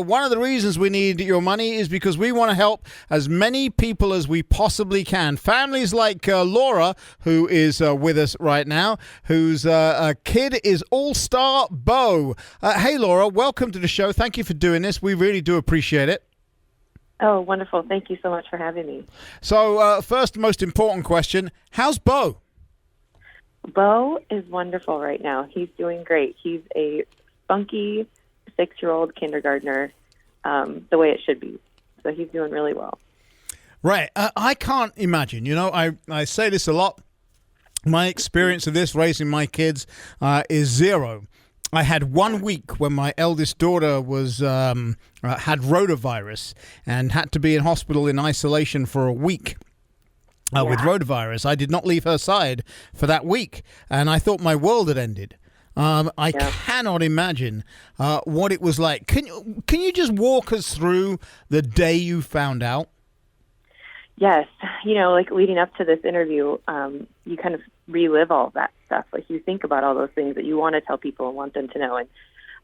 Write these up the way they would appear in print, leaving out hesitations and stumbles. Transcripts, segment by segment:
One of the reasons we need your money is because we want to help as many people as we possibly can. Families like Laura, who is with us right now, whose kid is All-Star Beau. Hey, Laura, welcome to the show. Thank you for doing this. We really do appreciate it. Oh, wonderful. Thank you so much for having me. So first, most important question, how's Beau? Beau is wonderful right now. He's doing great. He's a spunky 6-year-old kindergartner, the way it should be. So he's doing really well. Right. I can't imagine. You know, I say this a lot. My experience of this, raising my kids, is zero. I had 1 week when my eldest daughter was had rotavirus and had to be in hospital in isolation for a week. With rotavirus. I did not leave her side for that week, and I thought my world had ended. I cannot imagine what it was like. Can you just walk us through the day you found out? Yes. You know, like leading up to this interview, you kind of relive all that stuff. Like you think about all those things that you want to tell people and want them to know. And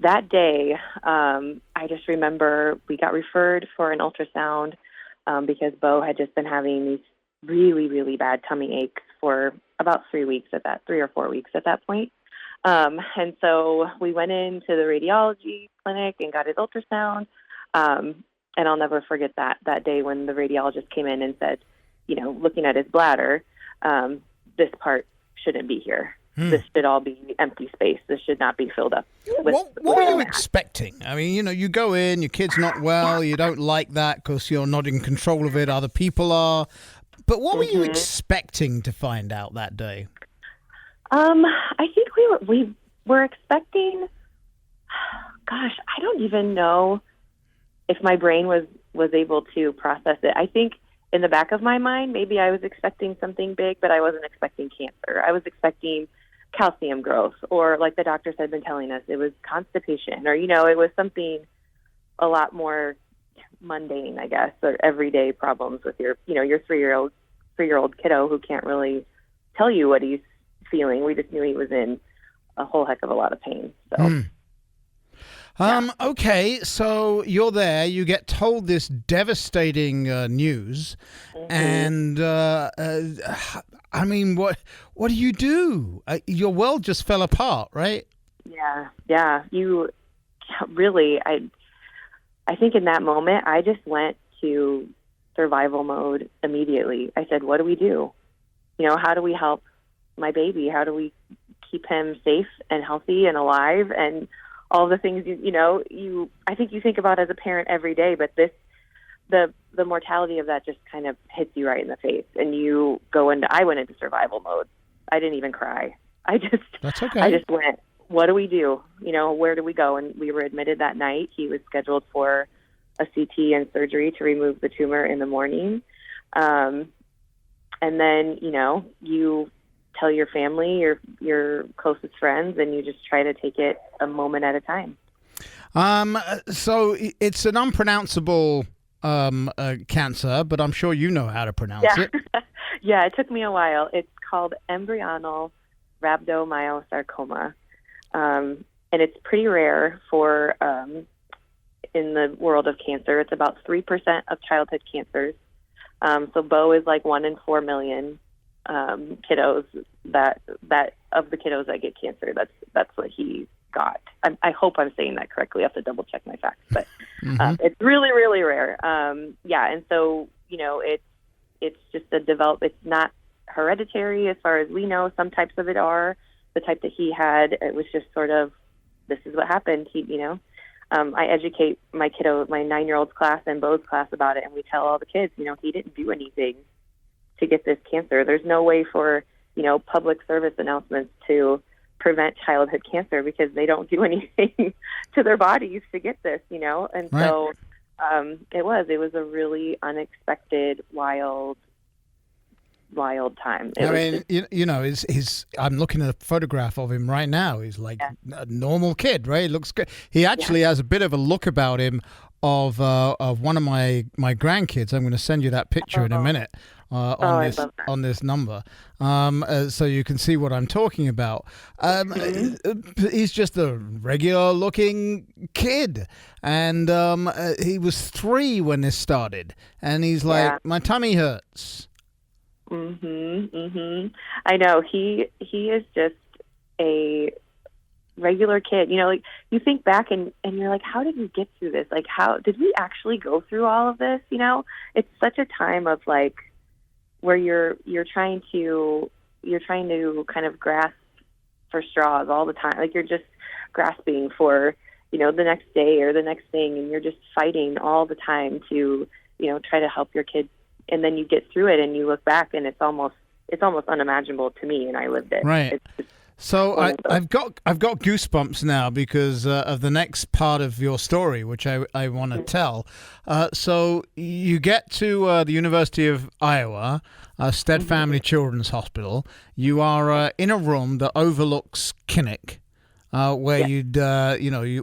that day, I just remember we got referred for an ultrasound because Beau had just been having these really, really bad tummy aches for about 3 or 4 weeks at that point. And so we went into the radiology clinic and got his ultrasound. And I'll never forget that day when the radiologist came in and said, you know, looking at his bladder, this part shouldn't be here. This should all be empty space. This should not be filled up. What were you expecting? I mean, you know, you go in, your kid's not well, you don't like that because you're not in control of it, other people are. But what were you expecting to find out that day? I think we were expecting, gosh, I don't even know if my brain was able to process it. I think in the back of my mind, maybe I was expecting something big, but I wasn't expecting cancer. I was expecting calcium growth, or like the doctors had been telling us, it was constipation, or, you know, it was something a lot more mundane, I guess, or everyday problems with your 3-year-old kiddo who can't really tell you what he's feeling. We just knew he was in a whole heck of a lot of pain. So. Okay, so you're there. You get told this devastating news, and I mean, what do you do? Your world just fell apart, right? Yeah. You really, I think in that moment, I just went to survival mode immediately. I said, "What do we do? You know, how do we help my baby? How do we keep him safe and healthy and alive?" And all the things I think you think about as a parent every day, but the mortality of that just kind of hits you right in the face, and I went into survival mode. I didn't even cry. That's okay. I just went, what do we do? You know, where do we go? And we were admitted that night. He was scheduled for a CT and surgery to remove the tumor in the morning. And then, you know, you tell your family, your closest friends, and you just try to take it a moment at a time. So it's an unpronounceable cancer, but I'm sure you know how to pronounce it. Yeah, it took me a while. It's called embryonal rhabdomyosarcoma. And it's pretty rare for in the world of cancer. It's about 3% of childhood cancers. So Beau is like 1 in 4 million kiddos that of the kiddos that get cancer. That's what he got. I hope I'm saying that correctly. I have to double check my facts, but it's really, really rare. And so, you know, it's just it's not hereditary as far as we know. Some types of it are. The type that he had, it was just sort of, this is what happened. I educate my 9-year-old's class and Beau's class about it, and we tell all the kids, you know, he didn't do anything to get this cancer. There's no way for, you know, public service announcements to prevent childhood cancer because they don't do anything to their bodies to get this, you know? And right. So it was a really unexpected, wild time. I'm looking at a photograph of him right now. He's like a normal kid, right? He looks good. He actually has a bit of a look about him of one of my grandkids. I'm going to send you that picture in a minute on this number, so you can see what I'm talking about. He's just a regular looking kid, and he was 3 when this started, and he's like, my tummy hurts. I know he is just a regular kid. Like you think back and you're like, how did we get through this? Like, how did we actually go through all of this? It's such a time of like where you're trying to kind of grasp for straws all the time. Like you're just grasping for the next day or the next thing, and you're just fighting all the time to try to help your kid. And then you get through it and you look back and it's almost unimaginable to me, and I lived it. Right. So I've got goosebumps now because of the next part of your story, which I want to tell. So you get to the University of Iowa, Stead Family Children's Hospital. You are in a room that overlooks Kinnick, where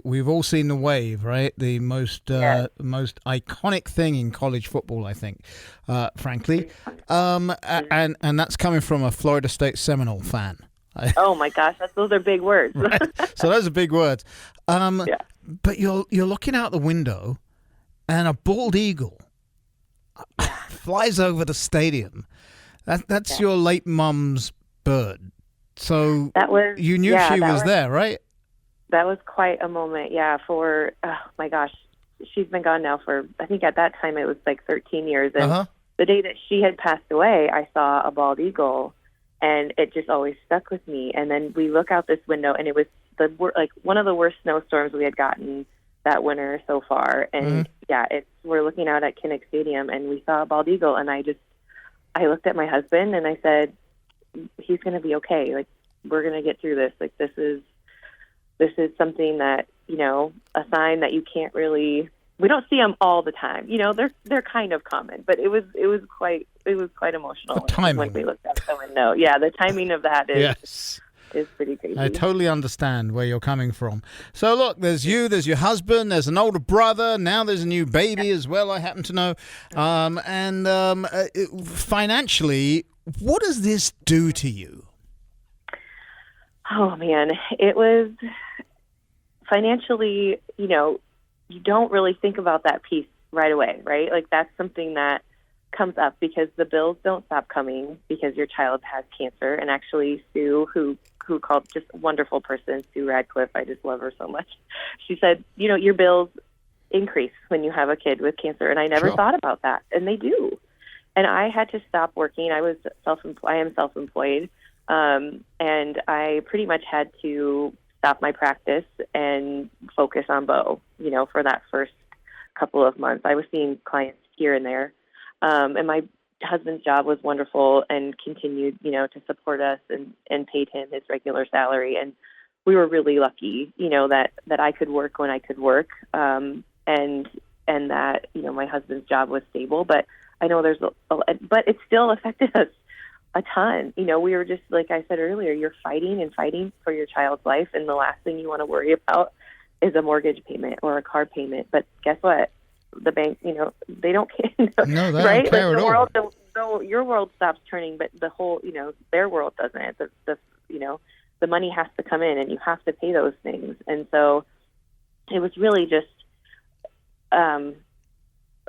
we've all seen the wave, right? The most iconic thing in college football, I think, frankly. And that's coming from a Florida State Seminole fan. Oh my gosh, those are big words. Right. So those are big words. But you're looking out the window, and a bald eagle flies over the stadium. That's your late mum's bird. So you knew she was there, right? That was quite a moment. Yeah. For my gosh, she's been gone now for, I think at that time it was like 13 years. And the day that she had passed away, I saw a bald eagle. And it just always stuck with me. And then we look out this window, and it was one of the worst snowstorms we had gotten that winter so far. And we're looking out at Kinnick Stadium, and we saw a bald eagle. And I looked at my husband and I said, "He's going to be okay. Like, we're going to get through this. Like, this is something that a sign that you can't really." We don't see them all the time. They're kind of common, but it was quite emotional when we looked out the window. Yeah, the timing of that is pretty crazy. I totally understand where you're coming from. So look, there's you, there's your husband, there's an older brother, now there's a new baby as well, I happen to know. Financially, what does this do to you? Oh man, it was financially, you don't really think about that piece right away, right? Like that's something that comes up because the bills don't stop coming because your child has cancer. And actually Sue, who called, just a wonderful person, Sue Radcliffe, I just love her so much. She said, your bills increase when you have a kid with cancer. And I never thought about that. And they do. And I had to stop working. I am self-employed. And I pretty much had to stop my practice and focus on Beau, for that first couple of months. I was seeing clients here and there. And my husband's job was wonderful and continued, to support us and paid him his regular salary. And we were really lucky, that I could work when I could work. And that, my husband's job was stable, but I know but it still affected us a ton. We were just, like I said earlier, you're fighting and fighting for your child's life. And the last thing you want to worry about is a mortgage payment or a car payment. But guess what? The bank, they don't care. No, they right? don't care at all. So your world stops turning, but the whole, their world doesn't. The money has to come in and you have to pay those things. And so it was really just, it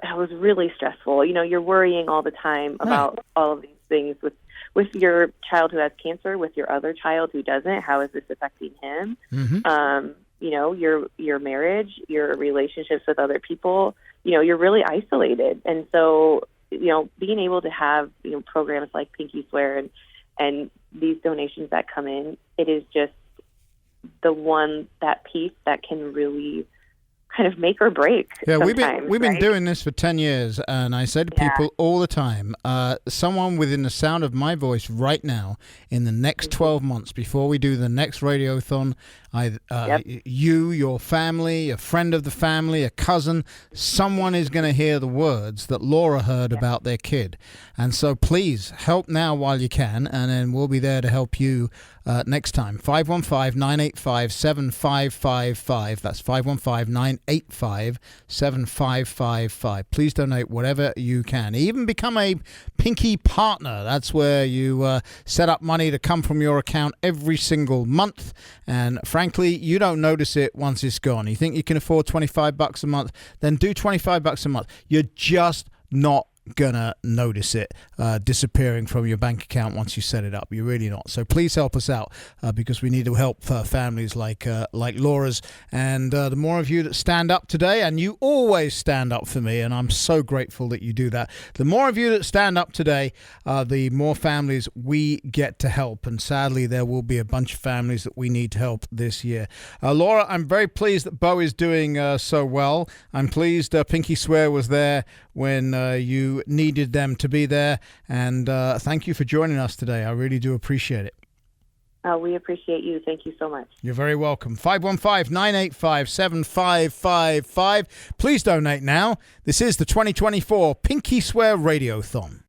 was really stressful. You're worrying all the time about all of these things with your child who has cancer, with your other child who doesn't. How is this affecting him? Mm-hmm. Your marriage, your relationships with other people, you're really isolated. And so, being able to have, programs like Pinky Swear and these donations that come in, it is just that piece that can really kind of make or break. Yeah, we've been doing this for 10 years, and I say to people all the time, someone within the sound of my voice right now, in the next 12 months, before we do the next radiothon, you, your family, a friend of the family, a cousin, someone is going to hear the words that Laura heard about their kid. And so please help now while you can, and then we'll be there to help you next time. 515-985-7555. That's 515-985-7555. 1-855-7555. Please donate whatever you can. Even become a Pinky partner. That's where you set up money to come from your account every single month. And frankly, you don't notice it once it's gone. You think you can afford $25 a month? Then do $25 a month. You're just not gonna notice it disappearing from your bank account once you set it up. You're really not. So please help us out because we need to help families like Laura's. And the more of you that stand up today, and you always stand up for me, and I'm so grateful that you do that. The more of you that stand up today, the more families we get to help. And sadly, there will be a bunch of families that we need to help this year. Laura, I'm very pleased that Beau is doing so well. I'm pleased Pinky Swear was there when you needed them to be there. And thank you for joining us today. I really do appreciate it. We appreciate you. Thank you so much. You're very welcome. 515-985-7555. Please donate now. This is the 2024 Pinky Swear Radiothon.